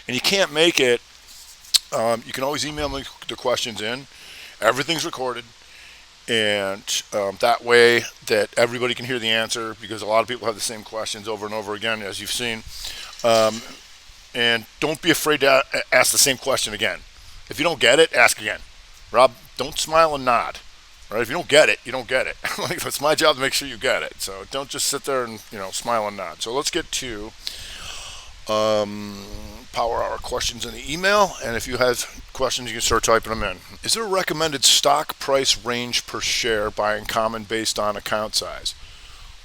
and you can't make it, you can always email me the questions in. Everything's recorded, and that way that everybody can hear the answer, because a lot of people have the same questions over and over again, as you've seen. Um, and don't be afraid to ask the same question again. If you don't get it, ask again. Rob, don't smile and nod. Right? If you don't get it, you don't get it. Like, it's my job to make sure you get it. So don't just sit there and smile and nod. So let's get to um, Power Hour questions in the email. And if you have questions, you can start typing them in. Is there a recommended stock price range per share buying common based on account size?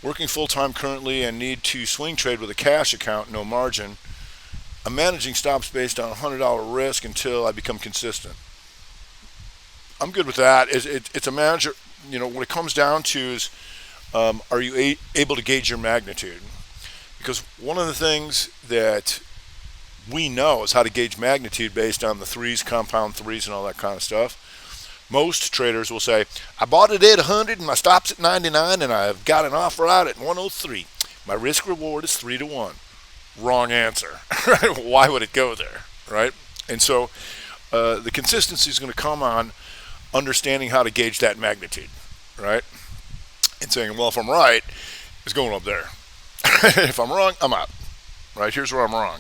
Working full time currently and need to swing trade with a cash account, no margin. I'm managing stops based on $100 risk until I become consistent. I'm good with that. It's a manager. What it comes down to is, are you able to gauge your magnitude? Because one of the things that we know is how to gauge magnitude based on the threes, compound threes, and all that kind of stuff. Most traders will say, I bought it at 100 and my stop's at 99 and I've got an offer out at 103. My risk reward is 3 to 1. Wrong answer. Right? Why would it go there? Right? And so the consistency is going to come on understanding how to gauge that magnitude. Right? And saying, well, if I'm right, it's going up there. If I'm wrong, I'm out. Right? Here's where I'm wrong.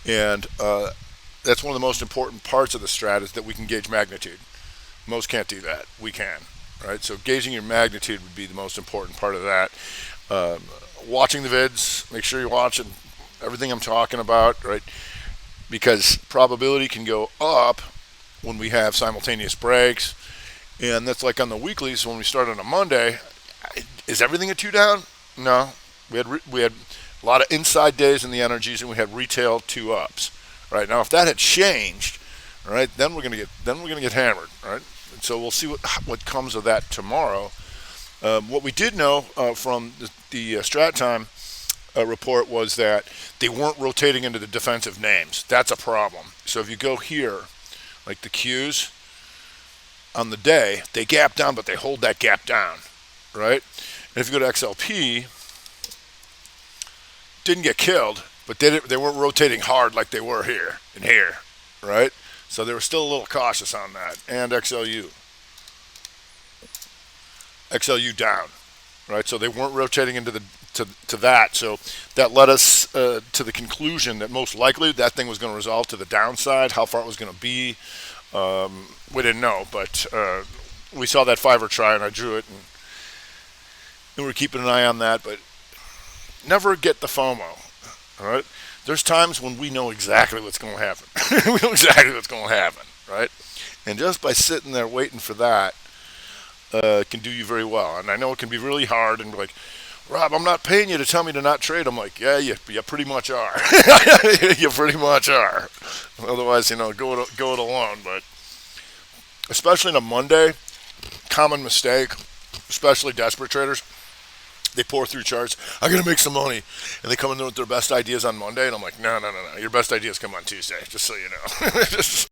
And that's one of the most important parts of the strat, is that we can gauge magnitude. Most can't do that. We can. Right? So gauging your magnitude would be the most important part of that. Watching the vids, make sure you're watching everything I'm talking about, right? Because probability can go up when we have simultaneous breaks. And that's like on the weeklies when we start on a Monday. Is everything a two down? No. We had a lot of inside days in the energies, and we had retail two ups. Right? Now if that had changed, right, then we're gonna get hammered, right? And so we'll see what comes of that tomorrow. What we did know from the Strat Time report was that they weren't rotating into the defensive names. That's a problem. So if you go here, like the Qs on the day, they gap down, but they hold that gap down, right? And if you go to XLP, didn't get killed, but they weren't rotating hard like they were here and here, right? So they were still a little cautious on that. And XLU down, right? So they weren't rotating into to that. So that led us to the conclusion that most likely that thing was going to resolve to the downside. How far it was going to be, we didn't know, but we saw that fiver try, and I drew it, and we're keeping an eye on that. But never get the FOMO, all right? There's times when we know exactly what's going to happen. We know exactly what's going to happen, right? And just by sitting there waiting for that, can do you very well. And I know it can be really hard, and be like, Rob, I'm not paying you to tell me to not trade. I'm like, yeah, you pretty much are. You pretty much are. Otherwise, go it alone. But especially on a Monday, common mistake, especially desperate traders, they pour through charts. I'm going to make some money. And they come in with their best ideas on Monday, and I'm like, no. Your best ideas come on Tuesday, just so you know. Just